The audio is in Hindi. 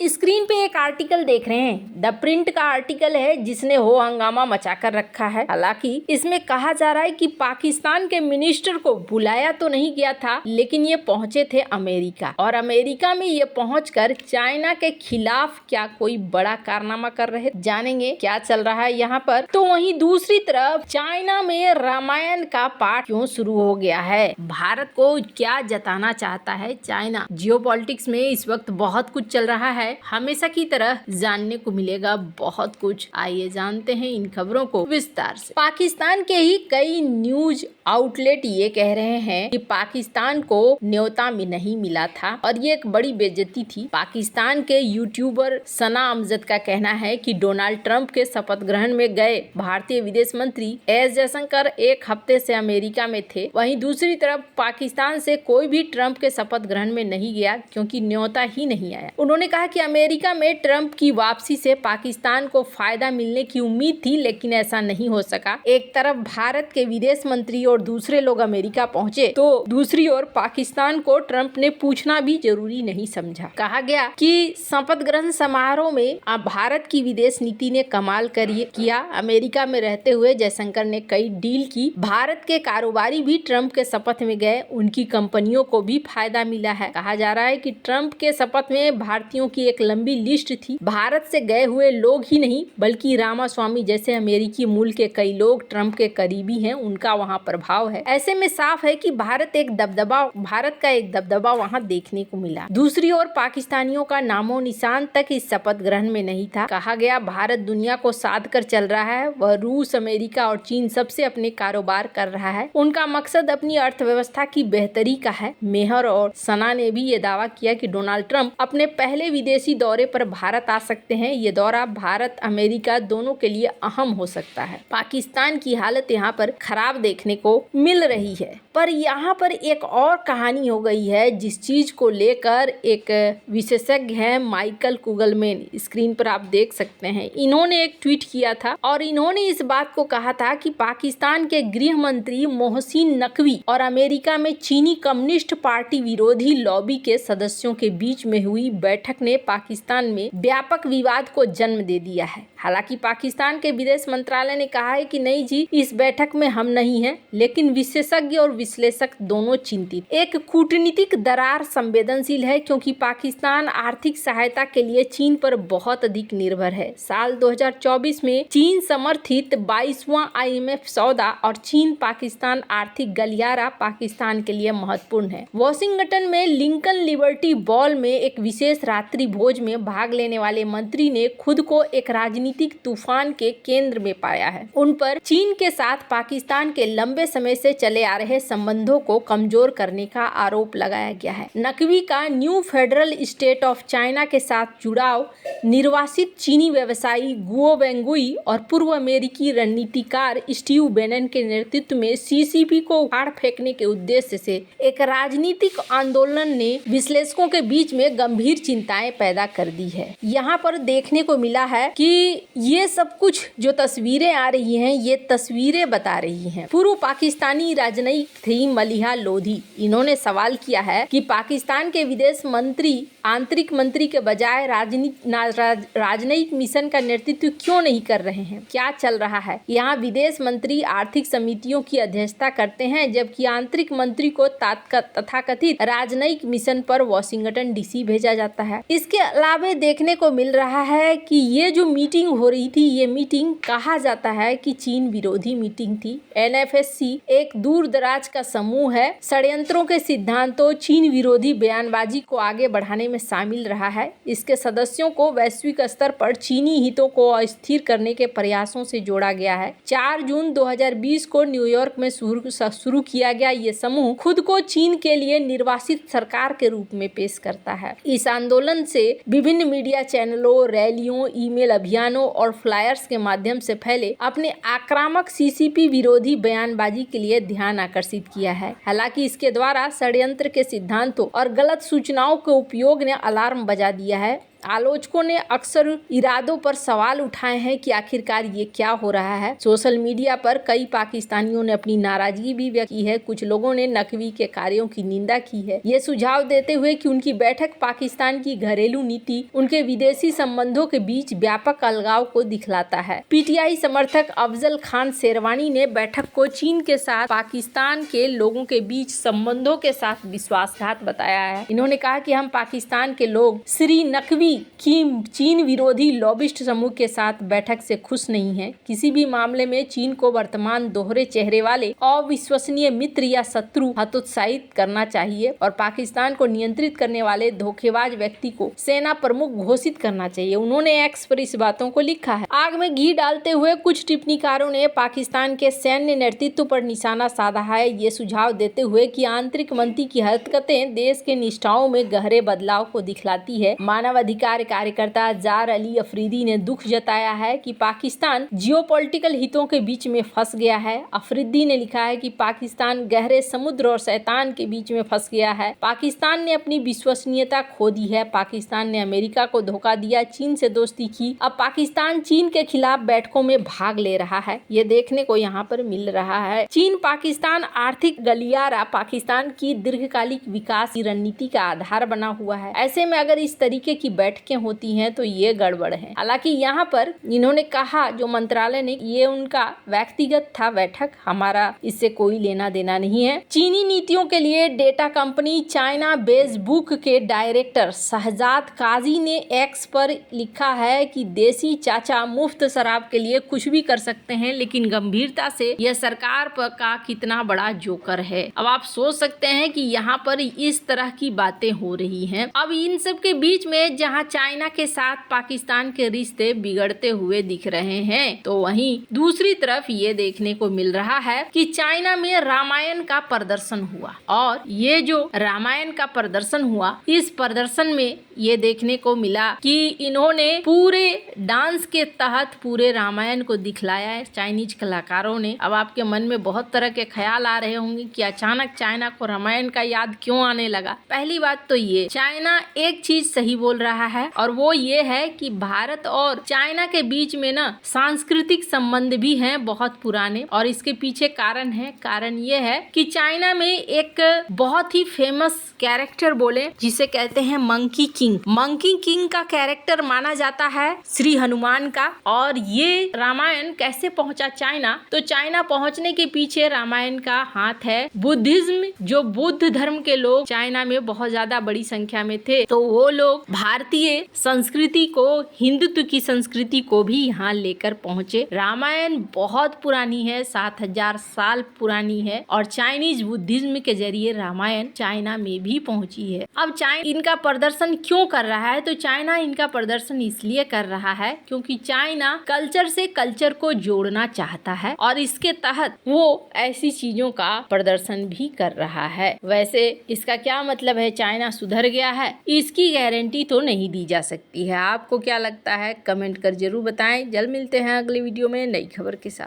स्क्रीन पे एक आर्टिकल देख रहे हैं। द प्रिंट का आर्टिकल है जिसने हो हंगामा मचाकर रखा है। हालांकि इसमें कहा जा रहा है कि पाकिस्तान के मिनिस्टर को बुलाया तो नहीं गया था, लेकिन ये पहुंचे थे अमेरिका, और अमेरिका में ये पहुंचकर चाइना के खिलाफ क्या कोई बड़ा कारनामा कर रहे। जानेंगे क्या चल रहा है यहाँ पर। तो वहीं दूसरी तरफ चाइना में रामायण का पाठ क्यों शुरू हो गया है, भारत को क्या जताना चाहता है चाइना। जियोपॉलिटिक्स में इस वक्त बहुत कुछ चल रहा है, हमेशा की तरह जानने को मिलेगा बहुत कुछ। आइए जानते हैं इन खबरों को विस्तार से। पाकिस्तान के ही कई न्यूज आउटलेट ये कह रहे हैं कि पाकिस्तान को न्योता में नहीं मिला था और ये एक बड़ी बेइज्जती थी। पाकिस्तान के यूट्यूबर सना अमजद का कहना है कि डोनाल्ड ट्रंप के शपथ ग्रहण में गए भारतीय विदेश मंत्री एस जयशंकर एक हफ्ते से अमेरिका में थे। वहीं दूसरी तरफ पाकिस्तान से कोई भी ट्रंप के शपथ ग्रहण में नहीं गया क्योंकि न्योता ही नहीं आया। उन्होंने कहा कि अमेरिका में ट्रंप की वापसी से पाकिस्तान को फायदा मिलने की उम्मीद थी, लेकिन ऐसा नहीं हो सका। एक तरफ भारत के विदेश मंत्री और दूसरे लोग अमेरिका पहुंचे, तो दूसरी ओर पाकिस्तान को ट्रंप ने पूछना भी जरूरी नहीं समझा। कहा गया कि शपथ ग्रहण समारोह में भारत की विदेश नीति ने कमाल किया। अमेरिका में रहते हुए जयशंकर ने कई डील की। भारत के कारोबारी भी ट्रंप के शपथ में गए, उनकी कंपनियों को भी फायदा मिला है। कहा जा रहा है कि ट्रंप के शपथ में भारतीयों की एक लंबी लिस्ट थी। भारत से गए हुए लोग ही नहीं बल्कि रामास्वामी जैसे अमेरिकी मूल के कई लोग ट्रंप के करीबी हैं, उनका वहां प्रभाव है। ऐसे में साफ है कि भारत का एक दबदबा वहां देखने को मिला। दूसरी ओर पाकिस्तानियों का नामो निशान तक इस शपथ ग्रहण में नहीं था। कहा गया भारत दुनिया को साध कर चल रहा है, वह रूस, अमेरिका और चीन सबसे अपने कारोबार कर रहा है। उनका मकसद अपनी अर्थव्यवस्था की बेहतरी का है। मेहर और सना ने भी ये दावा किया कि डोनाल्ड ट्रंप अपने पहले विदेशी दौरे पर भारत आ सकते हैं। ये दौरा भारत अमेरिका दोनों के लिए अहम हो सकता है। पाकिस्तान की हालत यहाँ पर खराब देखने को मिल रही है, पर यहाँ पर एक और कहानी हो गई है जिस चीज को लेकर एक विशेषज्ञ है माइकल कुगलमैन, स्क्रीन पर आप देख सकते हैं। इन्होंने एक ट्वीट किया था और इन्होंने इस बात को कहा था कि पाकिस्तान के गृह मंत्री मोहसिन नकवी और अमेरिका में चीनी कम्युनिस्ट पार्टी विरोधी लॉबी के सदस्यों के बीच में हुई बैठक ने पाकिस्तान में व्यापक विवाद को जन्म दे दिया है। हालांकि पाकिस्तान के विदेश मंत्रालय ने कहा है कि नहीं जी, इस बैठक में हम नहीं हैं, लेकिन विशेषज्ञ और विश्लेषक दोनों चिंतित। एक कूटनीतिक दरार संवेदनशील है क्योंकि पाकिस्तान आर्थिक सहायता के लिए चीन पर बहुत अधिक निर्भर है। साल 2024 में चीन समर्थित 22वां IMF सौदा और चीन पाकिस्तान आर्थिक गलियारा पाकिस्तान के लिए महत्वपूर्ण है। वॉशिंगटन में लिंकन लिबर्टी बॉल में एक विशेष रात्रि भोज में भाग लेने वाले मंत्री ने खुद को एक राजनीतिक तूफान के केंद्र में पाया है। उन पर चीन के साथ पाकिस्तान के लंबे समय से चले आ रहे संबंधों को कमजोर करने का आरोप लगाया गया है। नकवी का new federal state of China के साथ जुड़ाव निर्वासित चीनी व्यवसायी गुओ वेंगुई और पूर्व अमेरिकी रणनीतिकार स्टीव बेनन के नेतृत्व में CCP को उखाड़ फेंकने के उद्देश्य से एक राजनीतिक आंदोलन ने विश्लेषकों के बीच में गंभीर चिंताएं पैदा कर दी है। यहाँ पर देखने को मिला है कि ये सब कुछ जो तस्वीरें आ रही हैं, ये तस्वीरें बता रही हैं। पूर्व पाकिस्तानी राजनयिक थी मलिहा लोधी। इन्होंने सवाल किया है कि पाकिस्तान के विदेश मंत्री आंतरिक मंत्री के बजाय राजनयिक मिशन का नेतृत्व क्यों नहीं कर रहे हैं, क्या चल रहा है। यहाँ विदेश मंत्री आर्थिक समितियों की अध्यक्षता करते हैं, जबकि आंतरिक मंत्री को तथाकथित राजनयिक मिशन पर वॉशिंगटन DC भेजा जाता है। इसके अलावा देखने को मिल रहा है कि ये जो मीटिंग हो रही थी, ये मीटिंग कहा जाता है कि चीन विरोधी मीटिंग थी। NFSC एक दूर दराज का समूह है, षड्यंत्रों के सिद्धांतों, चीन विरोधी बयानबाजी को आगे बढ़ाने में शामिल रहा है। इसके सदस्यों को वैश्विक स्तर पर चीनी हितों को अस्थिर करने के प्रयासों से जोड़ा गया है। 4 जून 2020 को न्यूयॉर्क में शुरू किया गया ये समूह खुद को चीन के लिए निर्वासित सरकार के रूप में पेश करता है। इस आंदोलन से विभिन्न मीडिया चैनलों, रैलियों, ईमेल अभियानों और फ्लायर्स के माध्यम से फैले अपने आक्रामक CCP विरोधी बयानबाजी के लिए ध्यान आकर्षित किया है। हालांकि इसके द्वारा षड्यंत्र के सिद्धांतों और गलत सूचनाओं के उपयोग ने अलार्म बजा दिया है। आलोचकों ने अक्सर इरादों पर सवाल उठाए हैं कि आखिरकार ये क्या हो रहा है। सोशल मीडिया पर कई पाकिस्तानियों ने अपनी नाराजगी भी व्यक्त की है। कुछ लोगों ने नकवी के कार्यों की निंदा की है, ये सुझाव देते हुए कि उनकी बैठक पाकिस्तान की घरेलू नीति उनके विदेशी संबंधों के बीच व्यापक अलगाव को दिखलाता है। पीटीआई समर्थक अफजल खान शेरवानी ने बैठक को चीन के साथ पाकिस्तान के लोगों के बीच संबंधों के साथ विश्वासघात बताया है। इन्होंने कहा कि हम पाकिस्तान के लोग श्री नकवी की चीन विरोधी लॉबिस्ट समूह के साथ बैठक से खुश नहीं हैं। किसी भी मामले में चीन को वर्तमान दोहरे चेहरे वाले अविश्वसनीय मित्र या शत्रु हतोत्साहित करना चाहिए और पाकिस्तान को नियंत्रित करने वाले धोखेबाज व्यक्ति को सेना प्रमुख घोषित करना चाहिए। उन्होंने एक्स पर इस बातों को लिखा है। आग में घी डालते हुए कुछ टिप्पणीकारों ने पाकिस्तान के सैन्य नेतृत्व पर निशाना साधा है, ये सुझाव देते हुए कि आंतरिक मंत्री की हरकतें देश के निष्ठाओं में गहरे बदलाव को दिखलाती है। मानवाधिकार कार्यकर्ता जार अली अफरीदी ने दुख जताया है कि पाकिस्तान जियोपॉलिटिकल हितों के बीच में फंस गया है। अफरीदी ने लिखा है कि पाकिस्तान गहरे समुद्र और शैतान के बीच में फंस गया है। पाकिस्तान ने अपनी विश्वसनीयता खो दी है। पाकिस्तान ने अमेरिका को धोखा दिया, चीन से दोस्ती की। अब पाकिस्तान चीन के खिलाफ बैठकों में भाग ले रहा है, ये देखने को यहाँ पर मिल रहा है। चीन पाकिस्तान आर्थिक गलियारा पाकिस्तान की दीर्घकालिक विकास की रणनीति का आधार बना हुआ है। ऐसे में अगर इस तरीके की बैठकें होती हैं तो ये गड़बड़ है। हालांकि यहाँ पर इन्होंने कहा, जो मंत्रालय ने, ये उनका व्यक्तिगत था बैठक, हमारा इससे कोई लेना देना नहीं है। चीनी नीतियों के लिए data company China base book के डायरेक्टर शहजाद काजी ने एक्स पर लिखा है कि देसी चाचा मुफ्त शराब के लिए कुछ भी कर सकते हैं, लेकिन गंभीरता से यह सरकार का कितना बड़ा जोकर है। अब आप सोच सकते हैं कि यहाँ पर इस तरह की बातें हो रही हैं। अब इन सब के बीच में जहाँ चाइना के साथ पाकिस्तान के रिश्ते बिगड़ते हुए दिख रहे हैं, तो वहीं दूसरी तरफ ये देखने को मिल रहा है कि चाइना में रामायण का प्रदर्शन हुआ और ये जो रामायण का प्रदर्शन हुआ, इस प्रदर्शन में ये देखने को मिला कि इन्होंने पूरे डांस के तहत पूरे रामायण को दिखलाया है चाइनीज कलाकारों ने। अब आपके मन में बहुत तरह के ख्याल आ रहे होंगे कि अचानक चाइना को रामायण का याद क्यों आने लगा। पहली बात तो ये, चाइना एक चीज सही बोल रहा है और वो ये है कि भारत और चाइना के बीच में ना सांस्कृतिक संबंध भी हैं बहुत पुराने, और इसके पीछे कारण है। कारण ये है कि चाइना में एक बहुत ही फेमस कैरेक्टर बोले जिसे कहते हैं मंकी किंग। मंकी किंग का कैरेक्टर माना जाता है श्री हनुमान का। और ये रामायण कैसे पहुंचा चाइना, तो चाइना पहुंचने के पीछे रामायण का हाथ है। बुद्धिज्म, जो बुद्ध धर्म के लोग चाइना में बहुत ज्यादा बड़ी संख्या में थे, तो वो लोग भारतीय संस्कृति को, हिंदुत्व की संस्कृति को भी यहाँ लेकर पहुंचे। रामायण बहुत पुरानी है, 7000 साल पुरानी है, और चाइनीज बुद्धिज्म के जरिए रामायण चाइना में भी पहुंची है। अब चाइना इनका प्रदर्शन क्यों कर रहा है, तो चाइना इनका प्रदर्शन इसलिए कर रहा है क्योंकि चाइना कल्चर से कल्चर को जोड़ना चाहता है और इसके तहत वो ऐसी चीजों का प्रदर्शन भी कर रहा है। वैसे इसका क्या मतलब है चाइना सुधर गया है, इसकी गारंटी तो नहीं दी जा सकती है। आपको क्या लगता है, कमेंट कर जरूर बताएं। जल्द मिलते हैं अगले वीडियो में नई खबर के साथ।